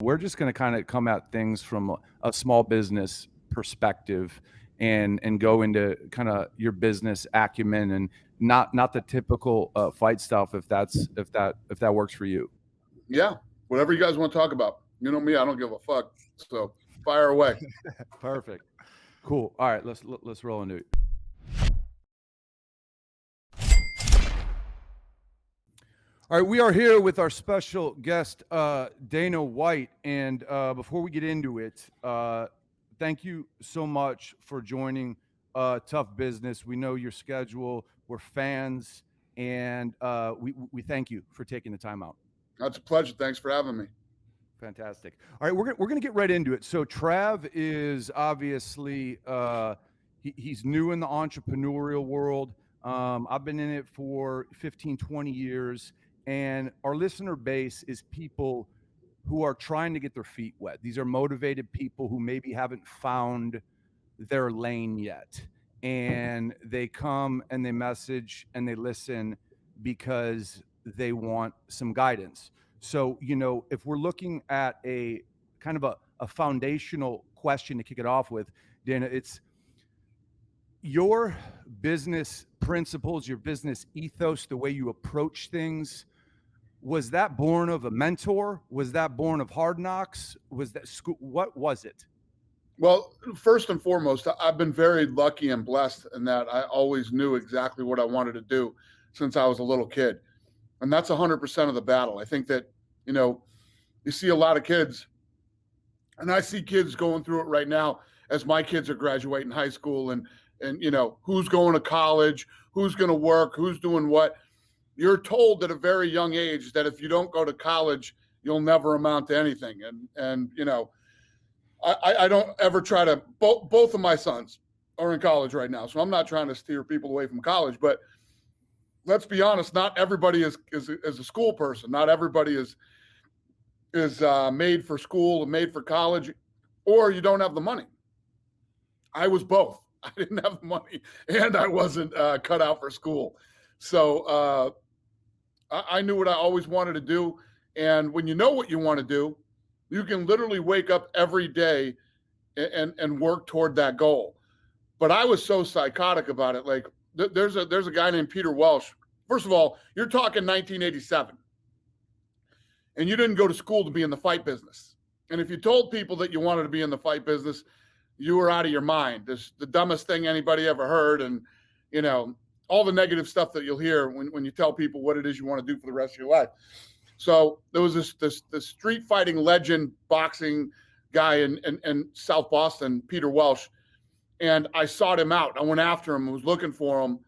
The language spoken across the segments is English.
We're just going to kind of come at things from a small business perspective and go into kind of your business acumen and not the typical fight stuff if that works for you. Yeah, whatever you guys want to talk about. You know me, I don't give a fuck. So fire away. Perfect. Cool. All right, let's roll into it. All right, we are here with our special guest, Dana White. And before we get into it, thank you so much for joining Tough Business. We know your schedule. We're fans, and we thank you for taking the time out. That's a pleasure. Thanks for having me. Fantastic. All right, we're gonna get right into it. So Trav is obviously he's new in the entrepreneurial world. I've been in it for 15, 20 years. And our listener base is people who are trying to get their feet wet. These are motivated people who maybe haven't found their lane yet. And they come and they message and they listen because they want some guidance. So, you know, if we're looking at a kind of a foundational question to kick it off with, Dana, it's your business principles, your business ethos, the way you approach things. Was that born of a mentor? Was that born of hard knocks? Was that school? What was it? Well, first and foremost, I've been very lucky and blessed in that I always knew exactly what I wanted to do since I was a little kid. And that's 100% of the battle. I think that, you know, you see a lot of kids, and I see kids going through it right now as my kids are graduating high school and you know, who's going to college, who's going to work, who's doing what. You're told at a very young age that if you don't go to college, you'll never amount to anything. And you know, I don't ever try to. Both of my sons are in college right now, so I'm not trying to steer people away from college. But let's be honest, not everybody is a school person. Not everybody is made for school and made for college, or you don't have the money. I was both. I didn't have the money, and I wasn't cut out for school. So I knew what I always wanted to do. And when you know what you want to do, you can literally wake up every day and work toward that goal. But I was so psychotic about it. Like there's a guy named Peter Welsh. First of all, you're talking 1987. And you didn't go to school to be in the fight business. And if you told people that you wanted to be in the fight business, you were out of your mind. It's the dumbest thing anybody ever heard. And, you know, all the negative stuff that you'll hear when you tell people what it is you want to do for the rest of your life. So there was this street fighting legend boxing guy in South Boston, Peter Welsh, and I sought him out. I went after him, was looking for him.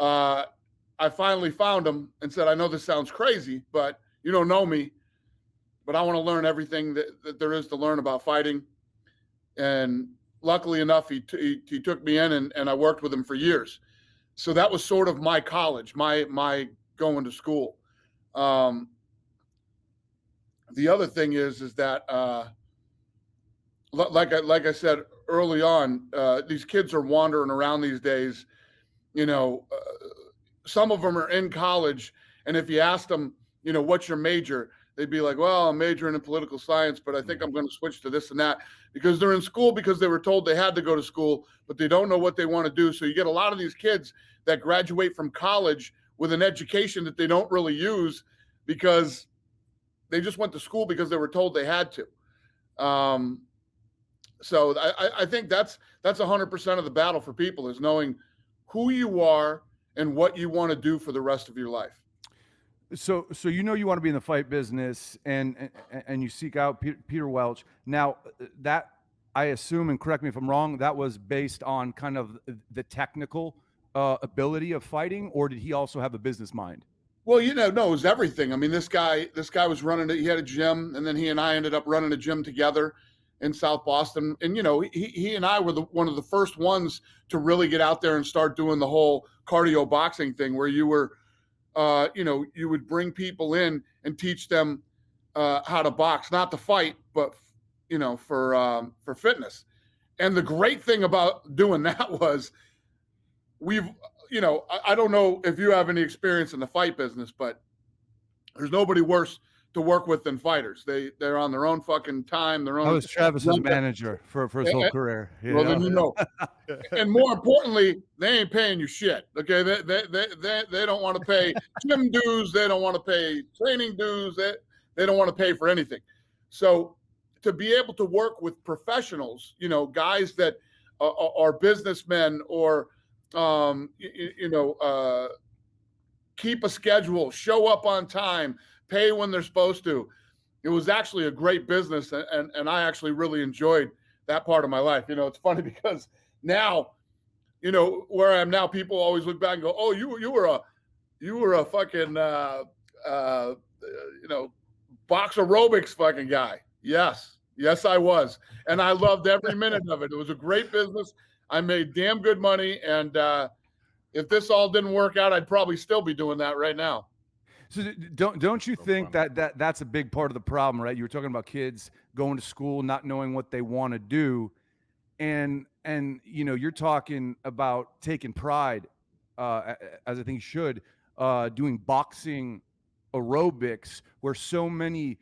I finally found him and said, I know this sounds crazy, but you don't know me, but I want to learn everything that there is to learn about fighting. And luckily enough, he took me in and I worked with him for years. So that was sort of my college, my going to school. The other thing is that like I said early on, these kids are wandering around these days. You know, some of them are in college, and if you ask them, you know, what's your major, they'd be like, well, I'm majoring in political science, but I think I'm going to switch to this and that, because they're in school because they were told they had to go to school, but they don't know what they want to do. So you get a lot of these kids that graduate from college with an education that they don't really use because they just went to school because they were told they had to. So I think that's 100% of the battle for people, is knowing who you are and what you want to do for the rest of your life. So you know you want to be in the fight business, and you seek out Peter Welch. Now that, I assume, and correct me if I'm wrong, that was based on kind of the technical ability of fighting, or did he also have a business mind? Well, you know, no, it was everything. I mean, this guy was running he had a gym, and then he and I ended up running a gym together in South Boston. And, you know, he and I were one of the first ones to really get out there and start doing the whole cardio boxing thing, where you were, you know, you would bring people in and teach them how to box, not to fight, but, you know, for fitness. And the great thing about doing that was you know, I don't know if you have any experience in the fight business, but there's nobody worse to work with than fighters. They're on their own fucking time, their own. I was Travis's manager for his whole career. Well, then you know. And more importantly, they ain't paying you shit. Okay, they don't want to pay gym dues. They don't want to pay training dues. They don't want to pay for anything. So to be able to work with professionals, you know, guys that are businessmen or keep a schedule, show up on time, pay when they're supposed to. It was actually a great business, and I actually really enjoyed that part of my life. You know, it's funny because now, you know, where I am now, people always look back and go, "Oh, you were a fucking box aerobics fucking guy." Yes, I was, and I loved every minute of it. It was a great business. I made damn good money, and if this all didn't work out, I'd probably still be doing that right now. So don't you think that's a big part of the problem, right? You were talking about kids going to school, not knowing what they want to do, and you know, you're talking about taking pride, as I think you should, doing boxing aerobics, where so many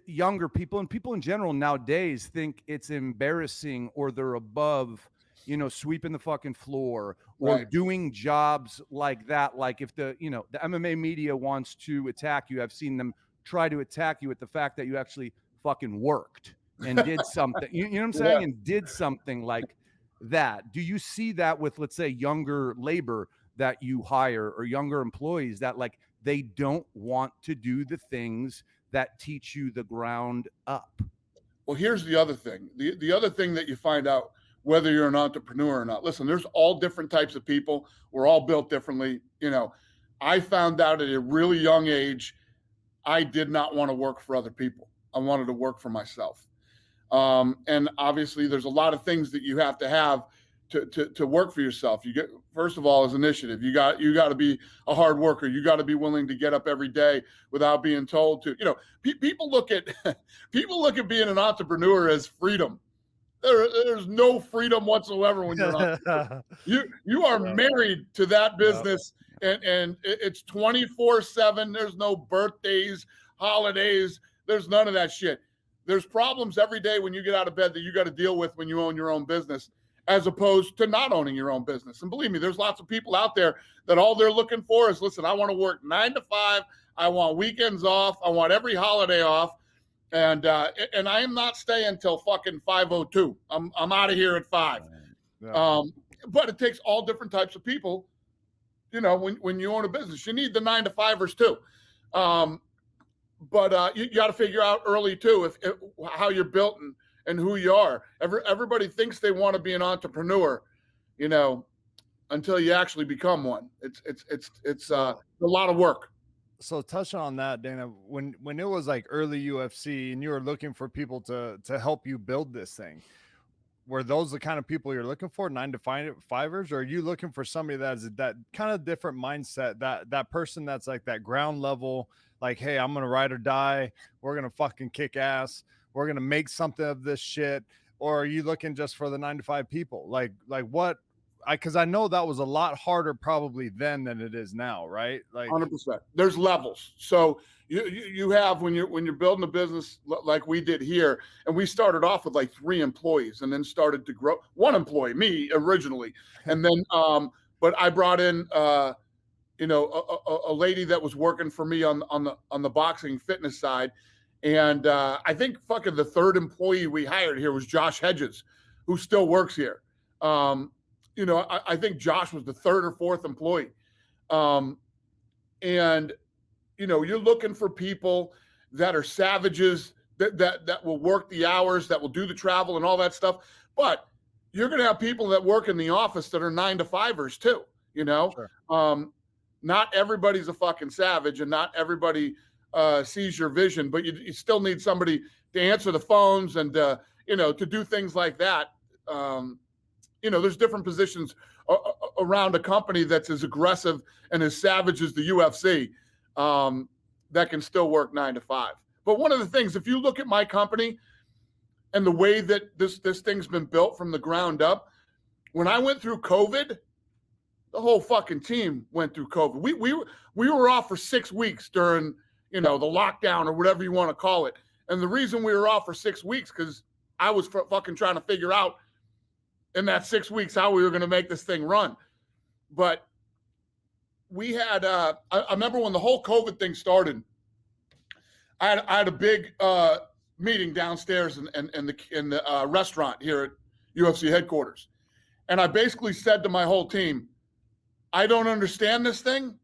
younger people and people in general nowadays think it's embarrassing or they're above, you know, sweeping the fucking floor or Right. doing jobs like that. Like if the MMA media wants to attack you, I've seen them try to attack you at the fact that you actually fucking worked and did something. You know what I'm saying? Yeah. And did something like that. Do you see that with, let's say, younger labor that you hire or younger employees that like they don't want to do the things that teach you the ground up? Well, here's the other thing. The other thing that you find out whether you're an entrepreneur or not. Listen, there's all different types of people. We're all built differently. You know, I found out at a really young age, I did not want to work for other people. I wanted to work for myself. And obviously there's a lot of things that you have to work for yourself. You get, first of all, is initiative. You got to be a hard worker. You got to be willing to get up every day without being told to. You know, people look at being an entrepreneur as freedom. There's no freedom whatsoever when you're an entrepreneur. You are married to that business, and it's 24/7. There's no birthdays, holidays. There's none of that shit. There's problems every day when you get out of bed that you got to deal with when you own your own business, as opposed to not owning your own business. And believe me, there's lots of people out there that all they're looking for is, listen, I want to work 9 to 5. I want weekends off. I want every holiday off. And I am not staying till fucking 5:02. I'm out of here at 5. Yeah. But it takes all different types of people. You know, when you own a business, you need the 9 to 5ers too. But you got to figure out early too if how you're built and who you are. Everybody thinks they want to be an entrepreneur, you know, until you actually become one. It's a lot of work. So touch on that, Dana, when it was like early UFC and you were looking for people to help you build this thing, were those the kind of people you're looking for, 9 to 5ers, or are you looking for somebody that's that kind of different mindset, that person that's like that ground level, like, hey, I'm going to ride or die. We're going to fucking kick ass. We're going to make something of this shit. Or are you looking just for the 9 to 5 people? Like what? Because I know that was a lot harder probably then than it is now, right? Like 100%. There's levels. So you have when you're building a business like we did here, and we started off with like 3 employees, and then started to grow. 1 employee, me originally, and then but I brought in a lady that was working for me on the boxing fitness side, and I think fucking the 3rd employee we hired here was Josh Hedges, who still works here. You know, I think Josh was the 3rd or 4th employee. And, you know, you're looking for people that are savages, that will work the hours, that will do the travel and all that stuff. But you're going to have people that work in the office that are 9 to 5ers too, you know? Sure. Not everybody's a fucking savage, and not everybody sees your vision, but you still need somebody to answer the phones and, you know, to do things like that. You know, there's different positions around a company that's as aggressive and as savage as the UFC that can still work 9 to 5. But one of the things, if you look at my company and the way that this thing's been built from the ground up, when I went through COVID, the whole fucking team went through COVID. We were off for 6 weeks during, the lockdown or whatever you want to call it. And the reason we were off for 6 weeks, because I was fucking trying to figure out in that 6 weeks how we were going to make this thing run. But we had, I remember when the whole COVID thing started, I had a big meeting downstairs in the restaurant here at UFC headquarters. And I basically said to my whole team, I don't understand this thing.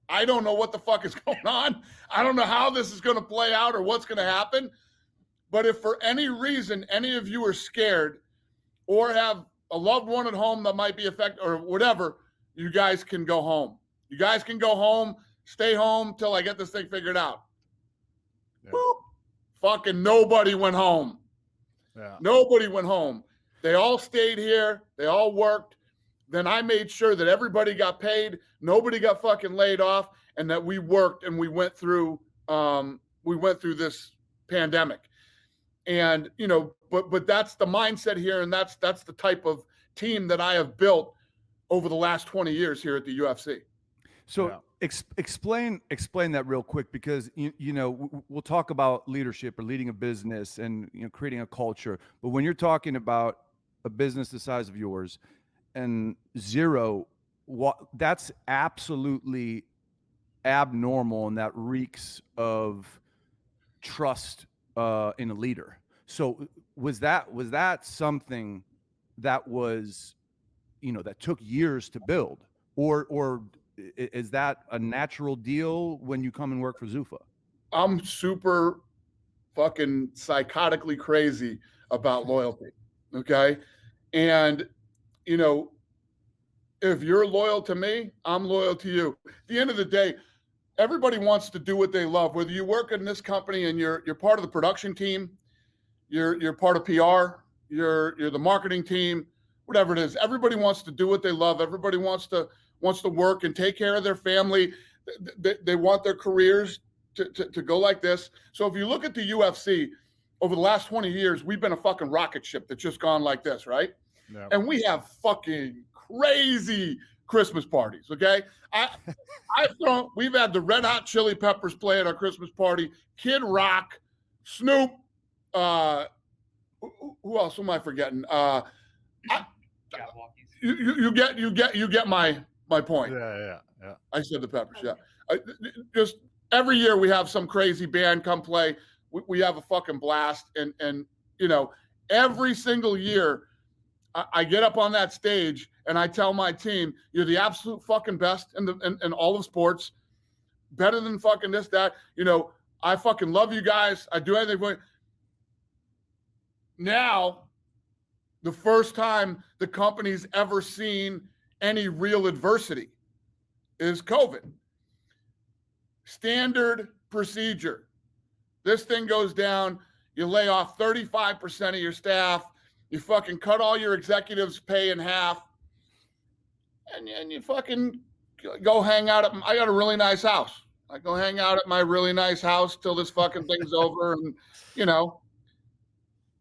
I don't know what the fuck is going on. I don't know how this is going to play out or what's going to happen. But if for any reason any of you are scared or have a loved one at home that might be affected or whatever, you guys can go home. You guys can go home, stay home till I get this thing figured out. Yeah. Boop. Fucking nobody went home. Yeah. Nobody went home. They all stayed here. They all worked. Then I made sure that everybody got paid. Nobody got fucking laid off, and that we worked and we went through this pandemic. And, but that's the mindset here. And that's the type of team that I have built over the last 20 years here at the UFC. So yeah. Explain that real quick, because we'll talk about leadership or leading a business and creating a culture. But when you're talking about a business the size of yours and zero, that's absolutely abnormal, and that reeks of trust in a leader. So was that something that was that took years to build, or is that a natural deal when you come and work for Zuffa? I'm super fucking psychotically crazy about loyalty. Okay. And, if you're loyal to me, I'm loyal to you. At the end of the day, everybody wants to do what they love, whether you work in this company and you're part of the production team, you're part of PR, you're the marketing team, whatever it is. Everybody wants to do what they love. Everybody wants to work and take care of their family. They want their careers to go like this. So if you look at the UFC over the last 20 years, we've been a fucking rocket ship that's just gone like this, right? Yeah. And we have fucking crazy Christmas parties. Okay. We've had the Red Hot Chili Peppers play at our Christmas party, Kid Rock, Snoop, who else am I forgetting? You get my point. Yeah. I said the Peppers. Yeah. Just every year we have some crazy band come play. We have a fucking blast, and every single year I get up on that stage and I tell my team, you're the absolute fucking best in all of sports, better than fucking this, that. I fucking love you guys. I do anything for you. Now, the first time the company's ever seen any real adversity is COVID. Standard procedure. This thing goes down, you lay off 35% of your staff, you fucking cut all your executives' pay in half, and you fucking go hang out at, I got a really nice house. I go hang out at my really nice house till this fucking thing's over, and,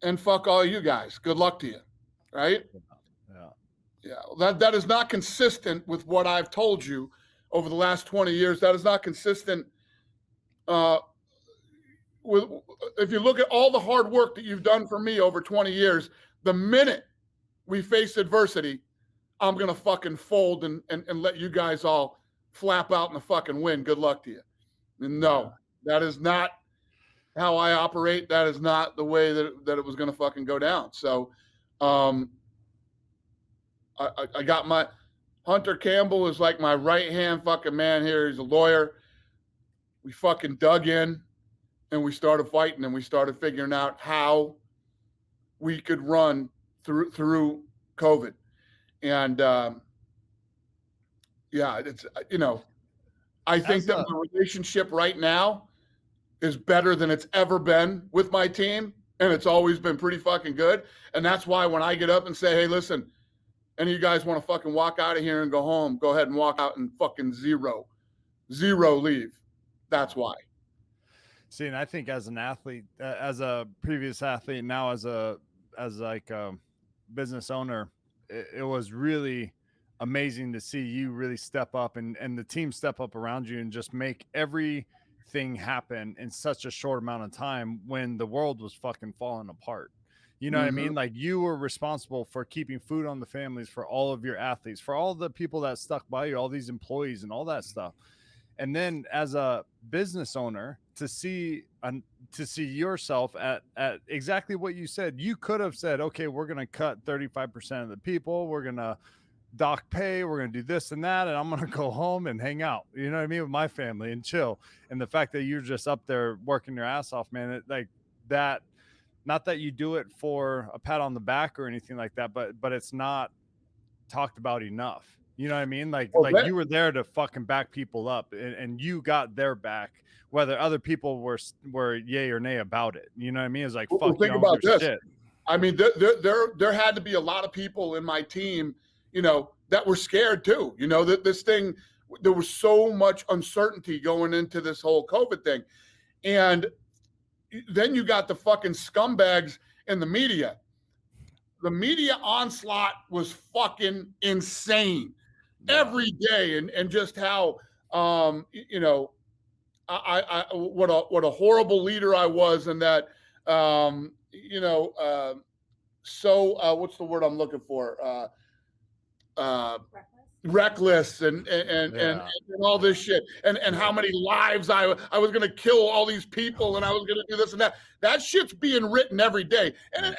and fuck all you guys. Good luck to you. Right? Yeah. That is not consistent with what I've told you over the last 20 years. That is not consistent with, if you look at all the hard work that you've done for me over 20 years, the minute we face adversity, I'm going to fucking fold and let you guys all flap out in the fucking wind. Good luck to you. And no, that is not how I operate. That is not the way that it was going to fucking go down. So, I got my Hunter Campbell is like my right hand fucking man here. He's a lawyer. We fucking dug in and we started fighting, and we started figuring out how we could run through COVID. And it's, I think that my relationship right now is better than it's ever been with my team. And it's always been pretty fucking good. And that's why when I get up and say, hey, listen, any of you guys want to fucking walk out of here and go home, go ahead and walk out and fucking zero leave. That's why. See, and I think as an athlete, as a previous athlete, now as a business owner, it was really amazing to see you really step up and the team step up around you and just make every thing happen in such a short amount of time when the world was fucking falling apart. You know what I mean? Like, you were responsible for keeping food on the families for all of your athletes, for all the people that stuck by you, all these employees and all that stuff. And then as a business owner, to see yourself at exactly what you said, you could have said, okay, we're going to cut 35% of the people. We're going to dock pay. We're going to do this and that. And I'm going to go home and hang out, you know what I mean, with my family and chill. And the fact that you're just up there working your ass off, man, like that, not that you do it for a pat on the back or anything like that, but it's not talked about enough. You know what I mean? Like, you were there to fucking back people up, and you got their back, whether other people were yay or nay about it. You know what I mean? It's like, fuck, think about this. Shit. I mean, there had to be a lot of people in my team, you know, that were scared too. You know, that this thing, there was so much uncertainty going into this whole COVID thing. And then you got the fucking scumbags in the media. The media onslaught was fucking insane every day. And just how, you know, what a horrible leader I was. And that, you know, what's the word I'm looking for? Reckless and all this shit and how many lives I was going to kill all these people and I was going to do this and that. That shit's being written every day. And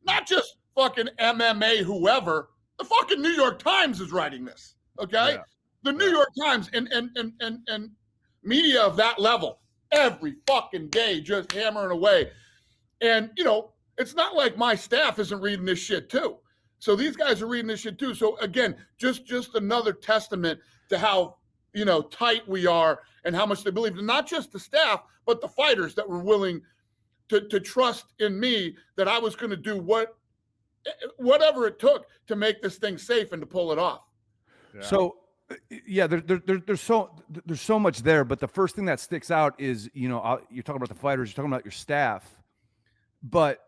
not just fucking MMA, whoever, the fucking New York Times is writing this. Okay. Yeah. The New York Times and media of that level every fucking day, just hammering away. And, you know, it's not like my staff isn't reading this shit too. So these guys are reading this shit too. So again, just another testament to how, you know, tight we are and how much they believe, and not just the staff, but the fighters that were willing to trust in me that I was going to do whatever it took to make this thing safe and to pull it off. Yeah. So, yeah, there's so much there, but the first thing that sticks out is, you know, you're talking about the fighters, you're talking about your staff, but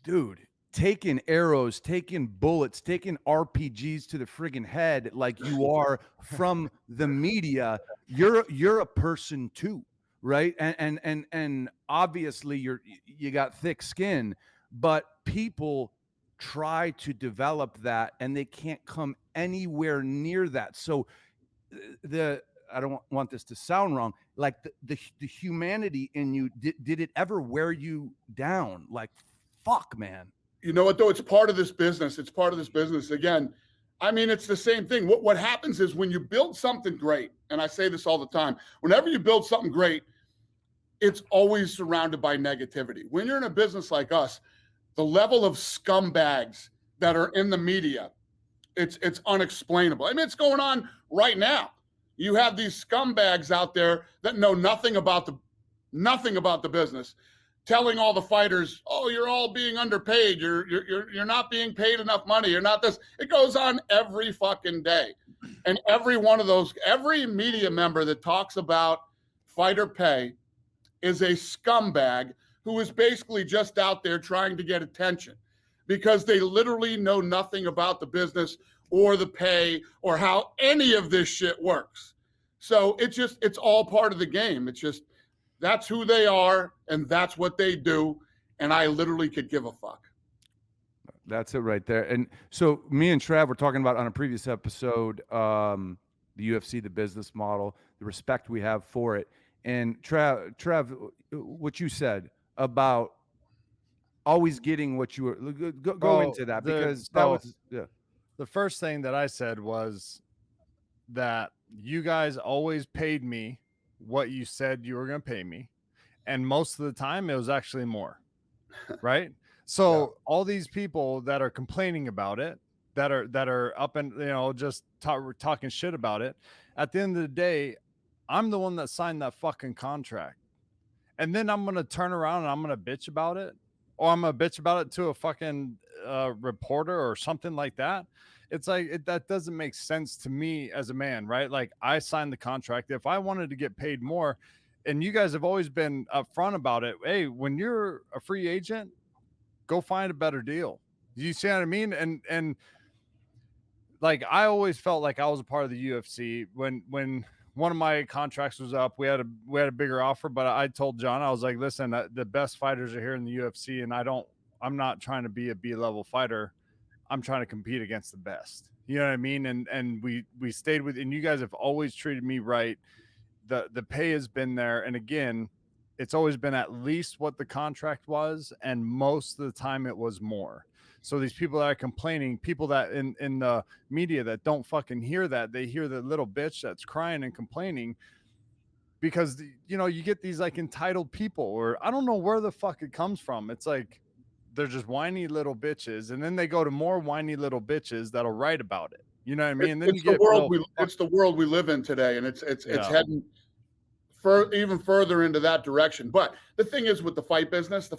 dude, taking arrows, taking bullets, taking RPGs to the friggin' head like you are from the media, you're a person too, right? And obviously you got thick skin, but people try to develop that and they can't come anywhere near that. So I don't want this to sound wrong, like the humanity in you, did it ever wear you down? Like, fuck, man. You know what, though? It's part of this business. It's part of this business. Again, I mean, it's the same thing. What happens is when you build something great, and I say this all the time, whenever you build something great, it's always surrounded by negativity. When you're in a business like us, the level of scumbags that are in the media, it's unexplainable. I mean, it's going on right now. You have these scumbags out there that know nothing about the business, telling all the fighters, "Oh, you're all being underpaid. You're not being paid enough money. You're not this." It goes on every fucking day. And every media member that talks about fighter pay is a scumbag who is basically just out there trying to get attention because they literally know nothing about the business or the pay or how any of this shit works. So it's all part of the game. It's just, that's who they are, and that's what they do, and I literally could give a fuck. That's it right there. And so me and Trav were talking about on a previous episode, the UFC, the business model, the respect we have for it. And Trav, what you said about always getting what you were, go into that, because that was, yeah. The first thing that I said was that you guys always paid me what you said you were going to pay me, and most of the time it was actually more, right? So yeah. All these people that are complaining about it, that are up and, you know, just talking shit about it, at the end of the day, I'm the one that signed that fucking contract, and then I'm going to turn around and I'm going to bitch about it, or I'm going to bitch about it to a fucking reporter or something like that. It's like, that doesn't make sense to me as a man, right? Like, I signed the contract. If I wanted to get paid more, and you guys have always been upfront about it, hey, when you're a free agent, go find a better deal. You see what I mean? And like, I always felt like I was a part of the UFC when one of my contracts was up. We had a bigger offer, but I told John, I was like, listen, the best fighters are here in the UFC, and I'm not trying to be a B-level fighter. I'm trying to compete against the best. You know what I mean? And we stayed with, and you guys have always treated me right. The pay has been there, and again, it's always been at least what the contract was, and most of the time it was more. So these people that are complaining, people that in the media that don't fucking hear that, they hear the little bitch that's crying and complaining because, you know, you get these like entitled people, or I don't know where the fuck it comes from. It's like they're just whiny little bitches, and then they go to more whiny little bitches that'll write about it. You know what I mean? And then it's the world we live in today, and it's heading even further into that direction. But the thing is, with the fight business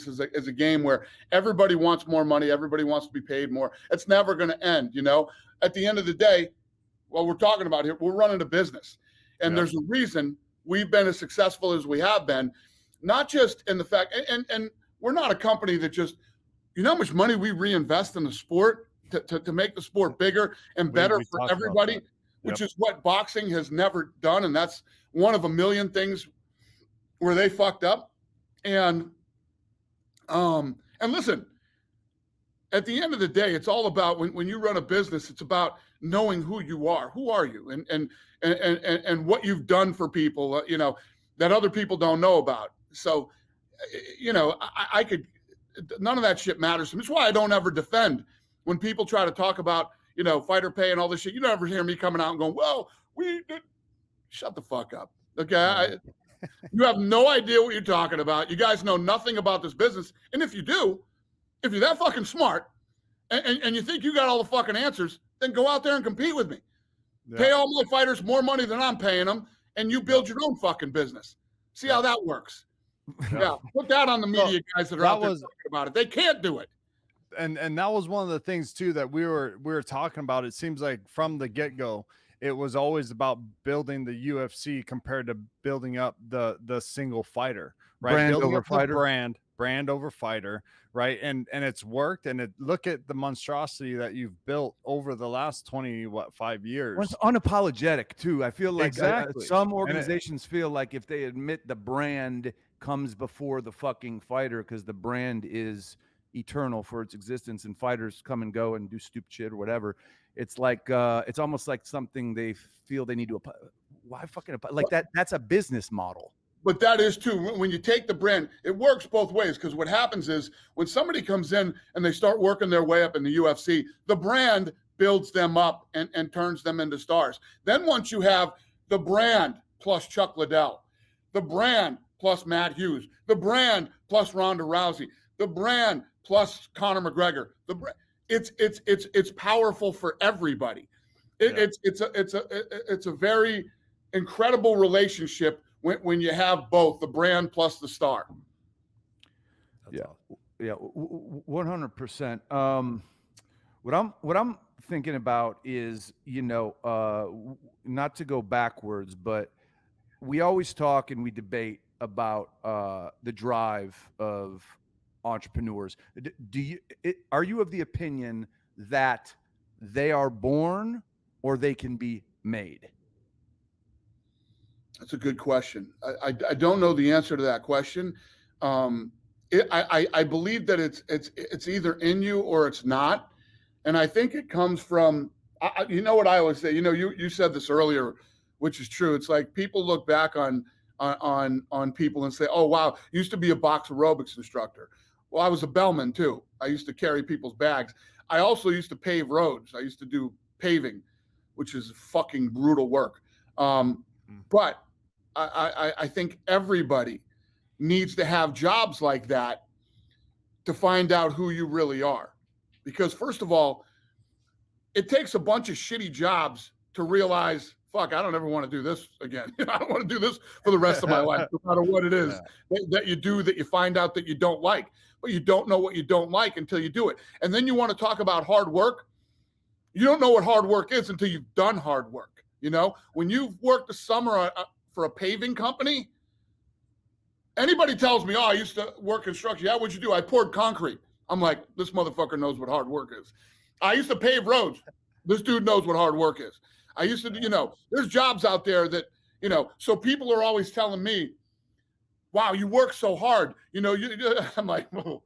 is a game where everybody wants more money, everybody wants to be paid more. It's never going to end. You know, at the end of the day, what we're talking about here, we're running a business, and there's a reason we've been as successful as we have been, not just in the fact, and we're not a company that just, you know how much money we reinvest in the sport to make the sport bigger and better for everybody, which is what boxing has never done. And that's one of a million things where they fucked up. And listen, at the end of the day, it's all about when you run a business, it's about knowing who you are. Who are you? And what you've done for people, you know, that other people don't know about. So, you know, I could, none of that shit matters to me. It's why I don't ever defend when people try to talk about, you know, fighter pay and all this shit. You never hear me coming out and going, well, shut the fuck up. Okay. You have no idea what you're talking about. You guys know nothing about this business. And if you do, if you're that fucking smart and you think you got all the fucking answers, then go out there and compete with me. Yeah. Pay all my fighters more money than I'm paying them, and you build your own fucking business. See how that works. Yeah. Put that on the media guys that are out there talking about it. They can't do it. And that was one of the things too that we were talking about. It seems like from the get-go, it was always about building the UFC compared to building up the single fighter, right? Brand building over up fighter. Brand over fighter, right? And it's worked. And look at the monstrosity that you've built over the last 5 years. Well, it's unapologetic too. I feel like exactly. Some organizations feel like if they admit the brand comes before the fucking fighter, because the brand is eternal for its existence, and fighters come and go and do stupid shit or whatever. It's like it's almost like something they feel they need to why fucking like that. That's a business model. But that is too, when you take the brand, it works both ways, because what happens is when somebody comes in and they start working their way up in the UFC, the brand builds them up and turns them into stars. Then once you have the brand plus Chuck Liddell, the brand plus Matt Hughes, the brand plus Ronda Rousey, the brand plus Conor McGregor, it's powerful for everybody. It's a very incredible relationship when you have both the brand plus the star. Yeah, 100%. What I'm thinking about is, you know, not to go backwards, but we always talk and we debate about the drive of entrepreneurs. Are you of the opinion that they are born or they can be made? That's a good question. I don't know the answer to that question. I believe that it's either in you or it's not, and I think it comes from. You know what I always say. You know, you said this earlier, which is true. It's like people look back on people and say, "Oh wow, used to be a box aerobics instructor." Well, I was a bellman too. I used to carry people's bags. I also used to pave roads. I used to do paving, which is fucking brutal work. But I think everybody needs to have jobs like that to find out who you really are. Because first of all, it takes a bunch of shitty jobs to realize, fuck, I don't ever want to do this again. I don't want to do this for the rest of my life, no matter what it is that you do, that you find out that you don't like. But you don't know what you don't like until you do it. And then you want to talk about hard work. You don't know what hard work is until you've done hard work. You know, when you've worked a summer for a paving company, anybody tells me, oh, I used to work construction. Yeah, what'd you do? I poured concrete. I'm like, this motherfucker knows what hard work is. I used to pave roads. This dude knows what hard work is. I used to, there's jobs out there that, so people are always telling me, wow, you work so hard. I'm like, oh,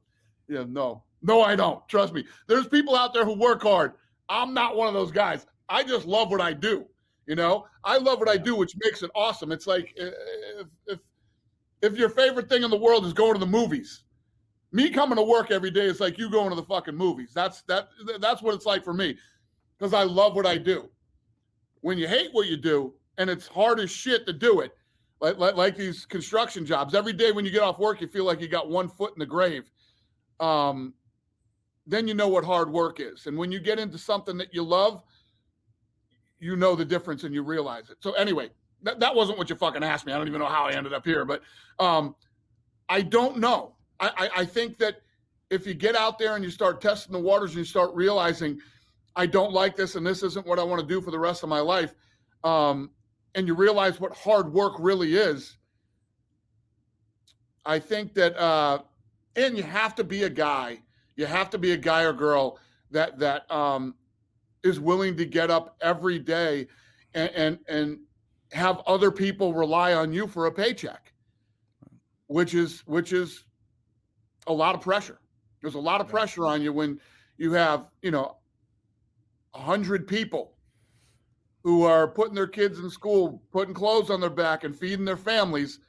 yeah, no, I don't. Trust me. There's people out there who work hard. I'm not one of those guys. I just love what I do. I love what I do, which makes it awesome. It's like if your favorite thing in the world is going to the movies, me coming to work every day is like you going to the fucking movies. That's what it's like for me, because I love what I do. When you hate what you do and it's hard as shit to do it, like these construction jobs, every day when you get off work, you feel like you got one foot in the grave. Then you know what hard work is. And when you get into something that you love, you know the difference and you realize it. So anyway, that wasn't what you fucking asked me. I don't even know how I ended up here, but I don't know. I think that if you get out there and you start testing the waters and you start realizing, I don't like this and this isn't what I want to do for the rest of my life, and you realize what hard work really is, I think that, and you have to be a guy. You have to be a guy or girl that is willing to get up every day and have other people rely on you for a paycheck, which is a lot of pressure. There's a lot of pressure on you when you have, 100 people who are putting their kids in school, putting clothes on their back and feeding their families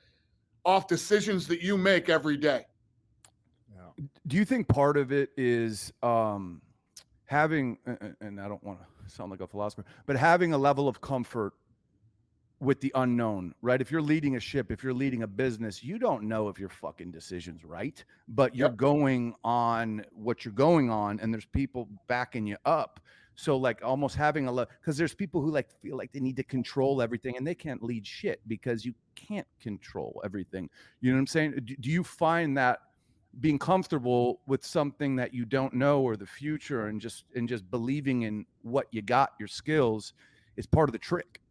off decisions that you make every day. Do you think part of it is having, and I don't want to sound like a philosopher, but having a level of comfort with the unknown, right? If you're leading a ship, if you're leading a business, you don't know if your fucking decision's right, but you're going on what you're going on, and there's people backing you up. So like almost having because there's people who like feel like they need to control everything, and they can't lead shit because you can't control everything. You know what I'm saying? Do you find that being comfortable with something that you don't know or the future and just believing in what you got, your skills, is part of the trick?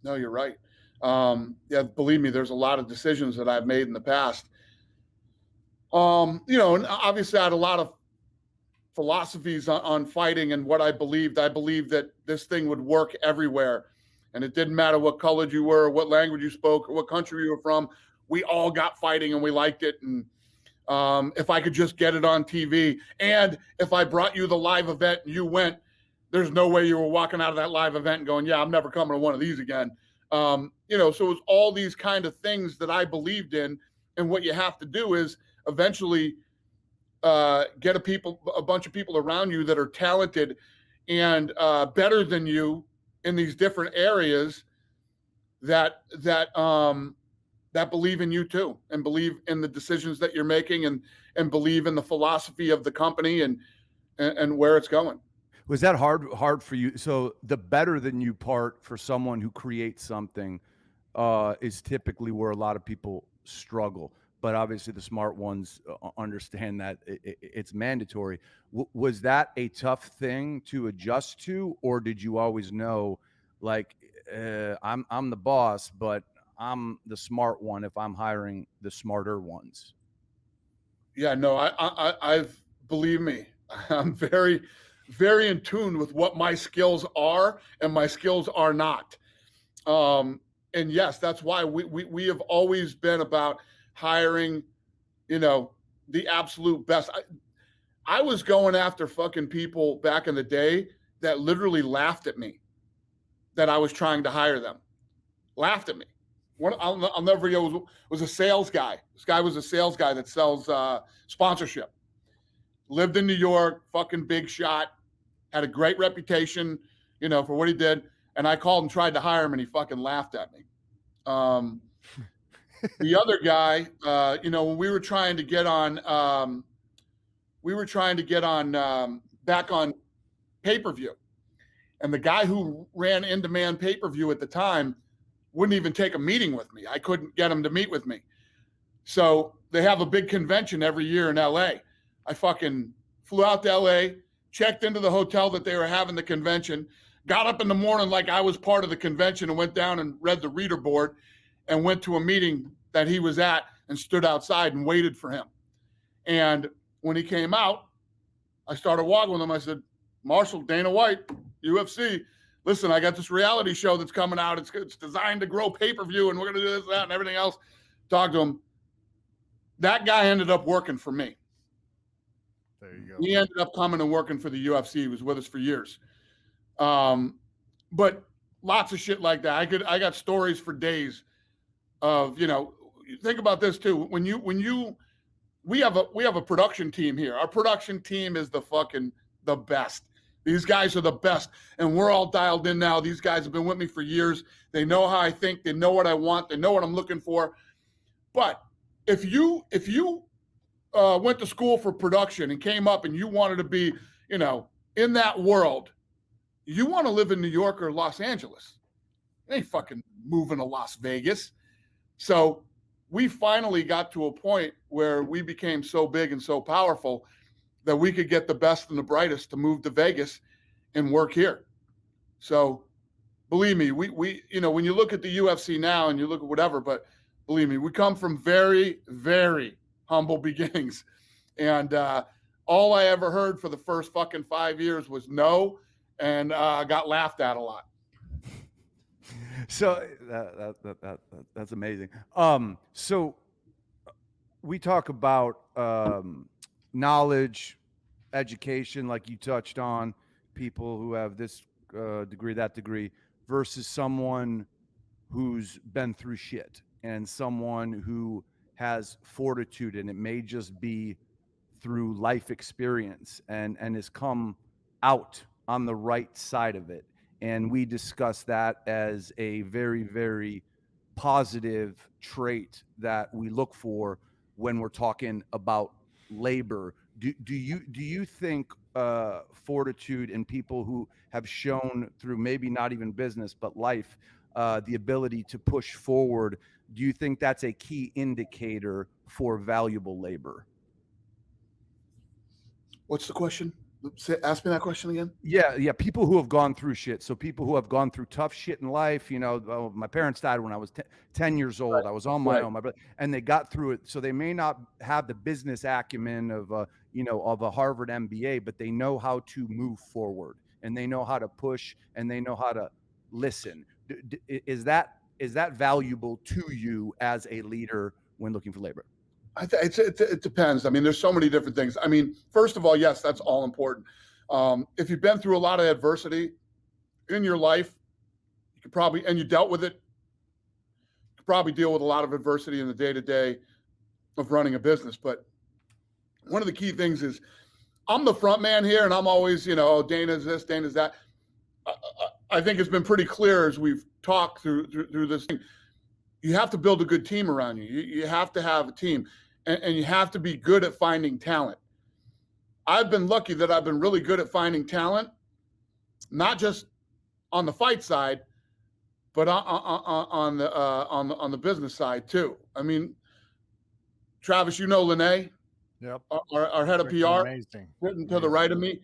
No, you're right. Yeah, believe me, there's a lot of decisions that I've made in the past. And obviously I had a lot of philosophies on fighting and what I believed. I believed that this thing would work everywhere. And it didn't matter what color you were, what language you spoke, or what country you were from. We all got fighting and we liked it. And if I could just get it on TV, and if I brought you the live event and you went, there's no way you were walking out of that live event and going, yeah, I'm never coming to one of these again. So it was all these kind of things that I believed in. And what you have to do is eventually get a bunch of people around you that are talented and better than you in these different areas that believe in you too, and believe in the decisions that you're making, and believe in the philosophy of the company and where it's going. Was that hard for you? So the better than you part for someone who creates something is typically where a lot of people struggle. But obviously the smart ones understand that it's mandatory. Was that a tough thing to adjust to, or did you always know, like, I'm the boss, but I'm the smart one if I'm hiring the smarter ones? Yeah, no, I've believe me, I'm very, very in tune with what my skills are and my skills are not. And yes, that's why we have always been about hiring, the absolute best. I was going after fucking people back in the day that literally laughed at me that I was trying to hire them. Laughed at me. I'll never forget, was a sales guy. This guy was a sales guy that sells sponsorship. Lived in New York, fucking big shot, had a great reputation, for what he did. And I called and tried to hire him, and he fucking laughed at me. The other guy, when we were trying to get on, back on pay-per-view, and the guy who ran in-demand pay-per-view at the time wouldn't even take a meeting with me. I couldn't get him to meet with me. So they have a big convention every year in LA. I fucking flew out to LA, checked into the hotel that they were having the convention, got up in the morning like I was part of the convention, and went down and read the reader board and went to a meeting that he was at and stood outside and waited for him. And when he came out, I started walking with him. I said, Marshall, Dana White, UFC. listen, I got this reality show that's coming out. It's designed to grow pay-per-view, and we're going to do this, that, and everything else. Talk to him. That guy ended up working for me. There you go. He ended up coming and working for the UFC. He was with us for years. But lots of shit like that. I got stories for days of, think about this too. We have a production team here. Our production team is the best. These guys are the best, and we're all dialed in now. These guys have been with me for years. They know how I think. They know what I want. They know what I'm looking for. But if you went to school for production and came up and you wanted to be, in that world, you want to live in New York or Los Angeles. You ain't fucking moving to Las Vegas. So we finally got to a point where we became so big and so powerful that we could get the best and the brightest to move to Vegas and work here. So believe me, we when you look at the UFC now and you look at whatever, but believe me, we come from very, very humble beginnings. And all I ever heard for the first fucking 5 years was no, and got laughed at a lot. So that's amazing. So we talk about knowledge, education, like you touched on, people who have this degree, that degree, versus someone who's been through shit, and someone who has fortitude, and it may just be through life experience and has come out on the right side of it. And we discuss that as a very, very positive trait that we look for when we're talking about labor. Do you think fortitude and people who have shown through maybe not even business but life the ability to push forward, do you think that's a key indicator for valuable labor? What's the question? Ask me that question again. Yeah. People who have gone through shit. So people who have gone through tough shit in life, my parents died when I was 10 years old. Right. I was on my own, and they got through it. So they may not have the business acumen of a Harvard MBA, but they know how to move forward, and they know how to push, and they know how to listen. Is that valuable to you as a leader when looking for labor? It depends. I mean, there's so many different things. I mean, first of all, yes, that's all important. If you've been through a lot of adversity in your life, you could probably, and you dealt with it, you could probably deal with a lot of adversity in the day-to-day of running a business. But one of the key things is I'm the front man here, and I'm always, Dana's this, Dana's that. I think it's been pretty clear as we've talked through this thing. You have to build a good team around you. You have to have a team, and you have to be good at finding talent. I've been lucky that I've been really good at finding talent, not just on the fight side, but on the business side too. I mean, Travis, Lene, yep, our head of PR, amazing, sitting to the right of me,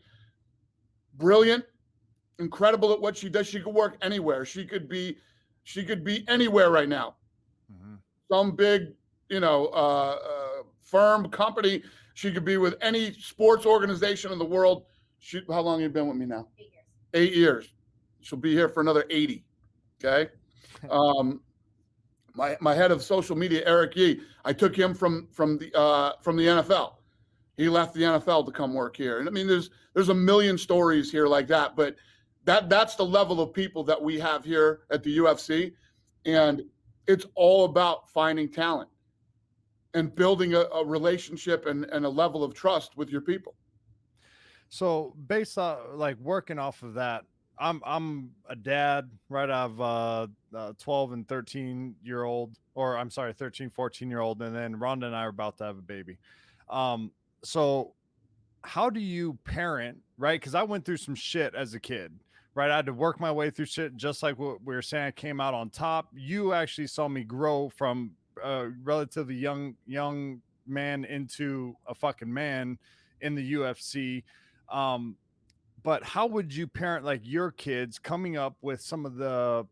brilliant, incredible at what she does. She could work anywhere. She could be anywhere right now. Mm-hmm. Some big, firm, company. She could be with any sports organization in the world. How long have you been with me now? 8 years. 8 years. She'll be here for another 80. Okay. My head of social media, Eric Yee, I took him from the NFL. He left the NFL to come work here. And I mean, there's a million stories here like that, but that's the level of people that we have here at the UFC. And it's all about finding talent and building a relationship and a level of trust with your people. So based on working off of that, I'm a dad right out of 12 and 13-year-old, or I'm sorry, 13, 14-year-old. And then Rhonda and I are about to have a baby. So how do you parent, right? Because I went through some shit as a kid, right? I had to work my way through shit, just like what we were saying. I came out on top. You actually saw me grow from a relatively young man into a fucking man in the UFC. But how would you parent your kids coming up with some of the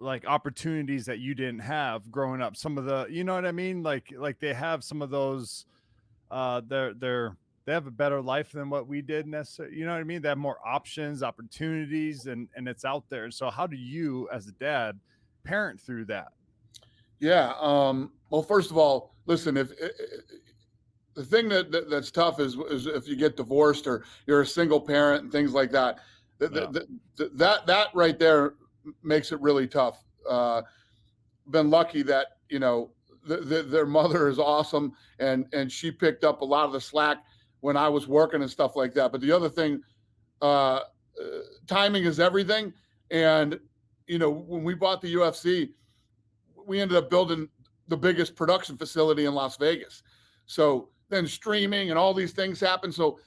opportunities that you didn't have growing up? Some of the, you know what I mean? Like they have some of those, their they have a better life than what we did necessarily. You know what I mean? They have more options, opportunities, and it's out there. So how do you, as a dad, parent through that? Yeah. Well, first of all, listen, if the thing that's tough is if you get divorced or you're a single parent and things like that. That right there makes it really tough. Been lucky that their mother is awesome, and she picked up a lot of the slack when I was working and stuff like that. But the other thing, timing is everything. And when we bought the UFC, we ended up building the biggest production facility in Las Vegas. So then streaming and all these things happen. So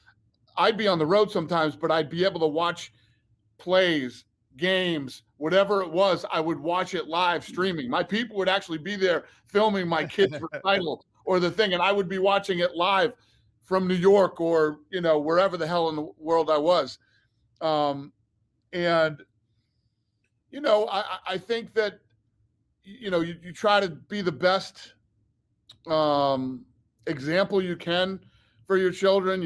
I'd be on the road sometimes, but I'd be able to watch plays, games, whatever it was. I would watch it live streaming. My people would actually be there filming my kids' recital or the thing, and I would be watching it live from New York or wherever the hell in the world I was. And I think that you try to be the best example you can for your children.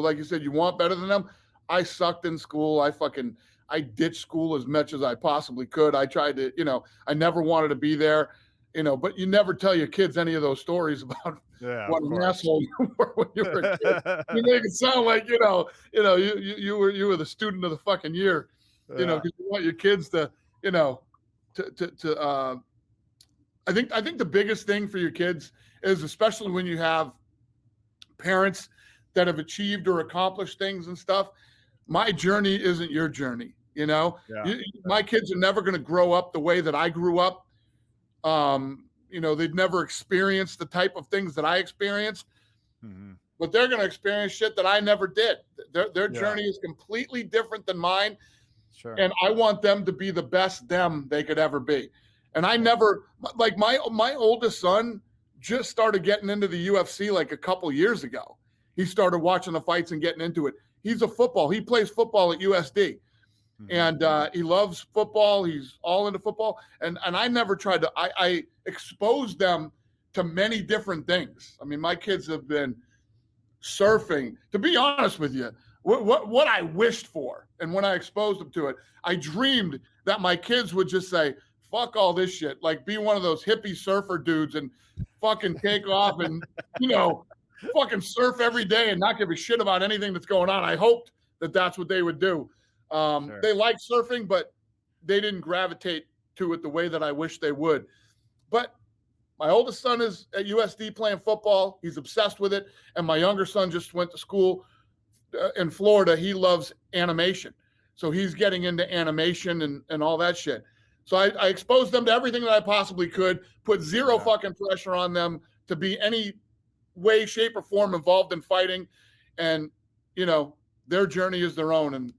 Like you said, you want better than them. I sucked in school. I ditched school as much as I possibly could. I tried to, I never wanted to be there, but you never tell your kids any of those stories about what an asshole you were when you were a kid. You make it sound like, you were the student of the fucking year, because you want your kids to, I think the biggest thing for your kids is, especially when you have parents that have achieved or accomplished things and stuff, my journey isn't your journey. My kids are never going to grow up the way that I grew up. They've never experienced the type of things that I experienced, but they're going to experience shit that I never did. Their journey is completely different than mine. Sure. And I want them to be the best them they could ever be. And I never, like my oldest son just started getting into the UFC like a couple years ago. He started watching the fights and getting into it. He plays football at USD. And he loves football. He's all into football. And I never tried to, I exposed them to many different things. I mean, my kids have been surfing. To be honest with you, what I wished for, and when I exposed them to it, I dreamed that my kids would just say, fuck all this shit. Like, be one of those hippie surfer dudes and fucking take off and, fucking surf every day and not give a shit about anything that's going on. I hoped that that's what they would do. Sure. They like surfing, but they didn't gravitate to it the way that I wish they would. But my oldest son is at USD playing football. He's obsessed with it. And my younger son just went to school in Florida. He loves animation. So he's getting into animation and all that shit. So I exposed them to everything that I possibly could, put zero fucking pressure on them to be any way, shape, or form involved in fighting. And, their journey is their own. And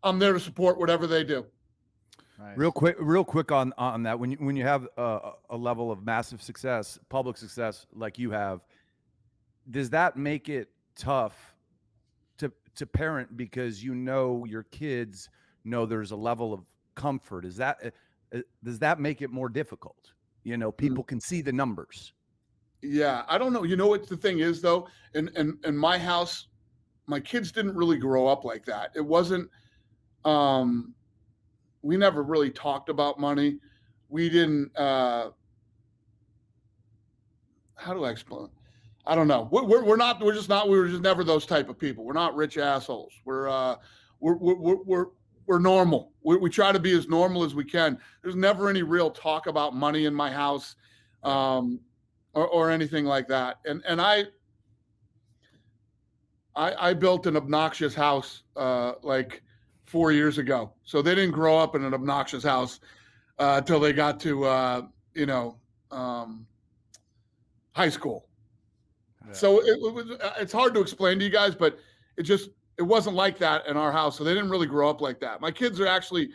I'm there to support whatever they do. Nice. Real quick on that. When you have a level of massive success, public success like you have, does that make it tough to parent because your kids know there's a level of comfort? Does that make it more difficult? People can see the numbers. Yeah, I don't know. What the thing is though? In my house, my kids didn't really grow up like that. It wasn't. We never really talked about money. We didn't. How do I explain? I don't know. We're not. We're just not. We were just never those type of people. We're not rich assholes. We're normal. We try to be as normal as we can. There's never any real talk about money in my house, or anything like that. And I built an obnoxious house like 4 years ago. So they didn't grow up in an obnoxious house till they got to high school. Yeah. So it's hard to explain to you guys, but it wasn't like that in our house. So they didn't really grow up like that. My kids are actually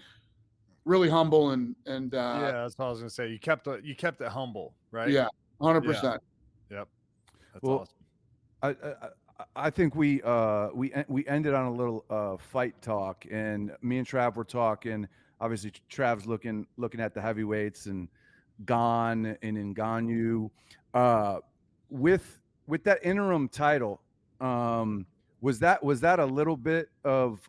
really humble and yeah, that's what I was gonna say. You kept it humble, right? Yeah, 100%. Yep. That's awesome. I think we ended on a little fight talk, and me and Trav were talking. Obviously, Trav's looking at the heavyweights and Gon and Ngannou. With that interim title, Was that a little bit of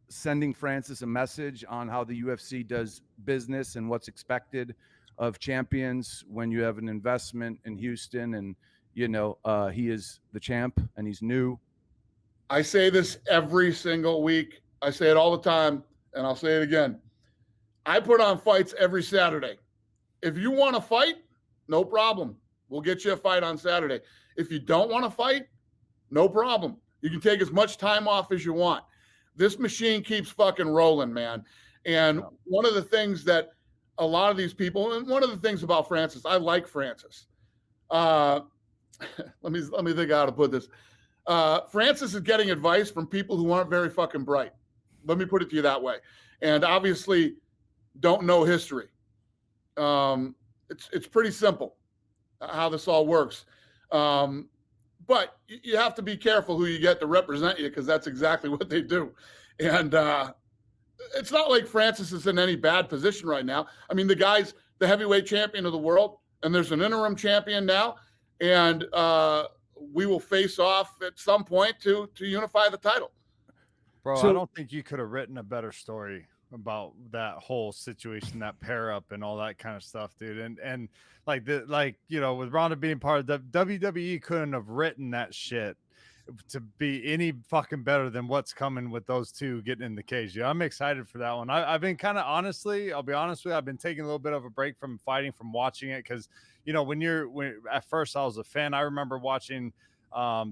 sending Francis a message on how the UFC does business and what's expected of champions when you have an investment in Houston and he is the champ and he's new? I say this every single week. I say it all the time, and I'll say it again. I put on fights every Saturday. If you want to fight, no problem. We'll get you a fight on Saturday. If you don't want to fight, no problem. You can take as much time off as you want. This machine keeps fucking rolling, man. And one of the things that a lot of these people, and one of the things about Francis, I like Francis. Let me think how to put this. Francis is getting advice from people who aren't very fucking bright. Let me put it to you that way. And obviously don't know history. It's pretty simple how this all works. But you have to be careful who you get to represent you, because that's exactly what they do. And it's not like Francis is in any bad position right now. I mean, the guy's the heavyweight champion of the world, and there's an interim champion now. And we will face off at some point to unify the title. Bro, I don't think you could have written a better story about that whole situation, that pair up and all that kind of stuff, dude. And with Ronda being part of the WWE, couldn't have written that shit to be any fucking better than what's coming with those two getting in the cage. I'm excited for that one. I've been kind of, honestly, I'll be honest with you, I've been taking a little bit of a break from fighting, from watching it, because when at first I was a fan. I remember watching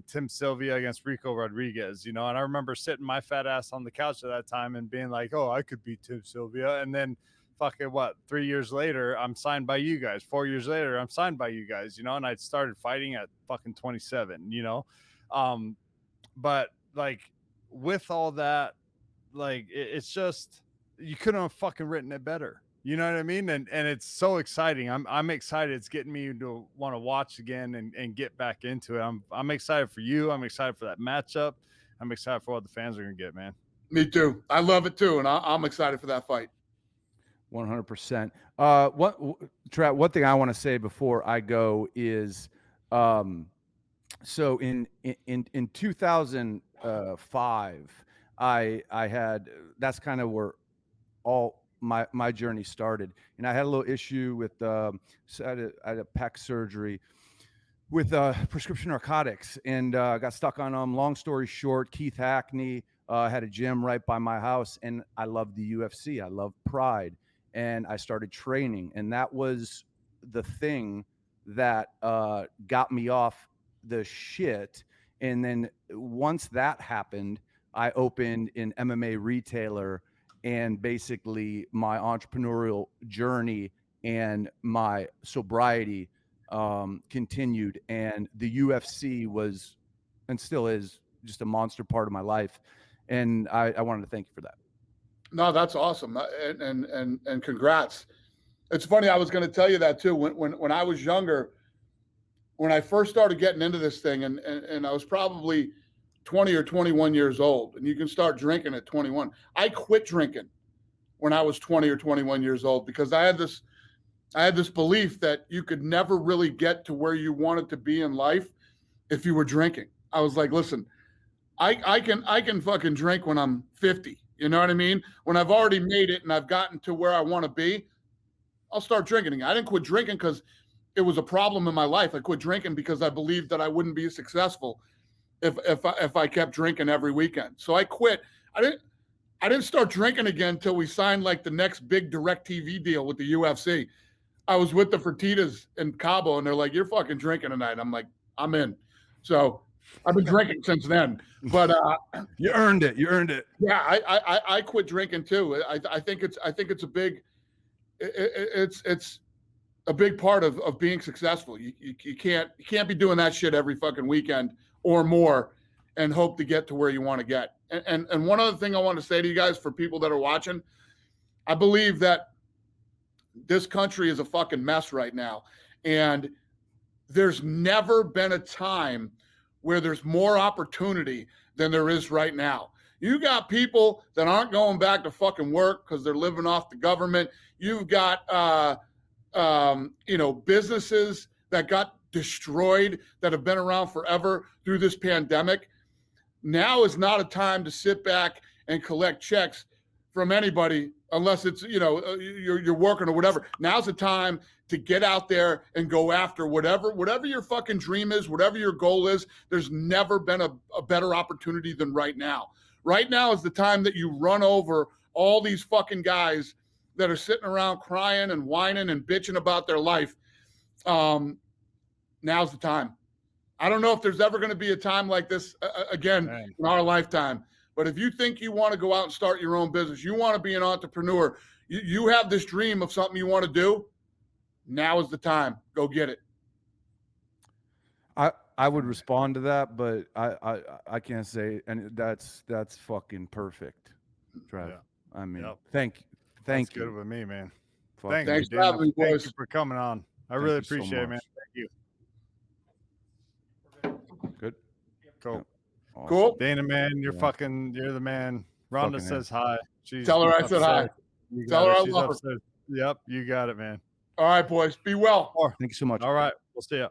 Tim Sylvia against Rico Rodriguez, and I remember sitting my fat ass on the couch at that time and being like, oh, I could beat Tim Sylvia. And then fucking 3 years later, I'm signed by you guys. 4 years later, I'm signed by you guys, and I started fighting at fucking 27, but like with all that, like it's just, you couldn't have fucking written it better. You know what I mean? And it's so exciting. I'm excited. It's getting me to want to watch again and get back into it. I'm excited for you. I'm excited for that matchup. I'm excited for what the fans are going to get, man. Me too. I love it too. And I'm excited for that fight. 100%. One thing I want to say before I go is, so in 2005, I had, that's kind of where all my journey started, and I had a little issue with so I had a pec surgery with prescription narcotics, and got stuck on them. Long story short, Keith Hackney had a gym right by my house, and I loved the UFC. I loved Pride, and I started training, and that was the thing that got me off the shit. And then once that happened, I opened an MMA retailer, and basically my entrepreneurial journey and my sobriety continued, and the UFC was and still is just a monster part of my life, and I wanted to thank you for that. No, that's awesome, and congrats. It's funny, I was going to tell you that too. When I was younger, when I first started getting into this thing, and I was probably 20 or 21 years old, and you can start drinking at 21. I quit drinking when I was 20 or 21 years old, because I had this belief that you could never really get to where you wanted to be in life if you were drinking. I was like, listen, I can fucking drink when I'm 50. You know what I mean? When I've already made it and I've gotten to where I want to be, I'll start drinking again. I didn't quit drinking because it was a problem in my life. I quit drinking because I believed that I wouldn't be successful if I kept drinking every weekend. So I quit. I didn't start drinking again until we signed like the next big DirecTV deal with the UFC. I was with the Fertitas in Cabo, and they're like, "You're fucking drinking tonight." I'm like, "I'm in." So I've been drinking since then. But you earned it. You earned it. Yeah, I quit drinking too. I think it's a big it's a big part of being successful. You can't be doing that shit every fucking weekend or more and hope to get to where you want to get. And one other thing I want to say to you guys, for people that are watching, I believe that this country is a fucking mess right now. And there's never been a time where there's more opportunity than there is right now. You got people that aren't going back to fucking work because they're living off the government. You've got businesses that got destroyed that have been around forever through this pandemic. Now is not a time to sit back and collect checks from anybody unless it's, you're working or whatever. Now's the time to get out there and go after whatever your fucking dream is, whatever your goal is. There's never been a better opportunity than right now. Right now is the time that you run over all these fucking guys that are sitting around crying and whining and bitching about their life. Now's the time. I don't know if there's ever going to be a time like this again in our lifetime. But if you think you want to go out and start your own business, you want to be an entrepreneur, you have this dream of something you want to do, now is the time. Go get it. I would respond to that, but I can't say, and that's fucking perfect, Trav. Yeah. I mean, Yep. thank That's you. good with me, man. Fuck Thanks you, for having me, Thank boys. you for coming on. I Thank really you so appreciate it, man. much. Thank you. Good. Cool. Awesome. Cool. Dana, man, you're Yeah. you're the man. Rhonda Fucking says hi. She's Tell her I said hi. upset. You Tell got her it. I She's love her. upset. Yep, you got it, man. All right, boys. Be well. Thank you so much. All right, we'll see ya.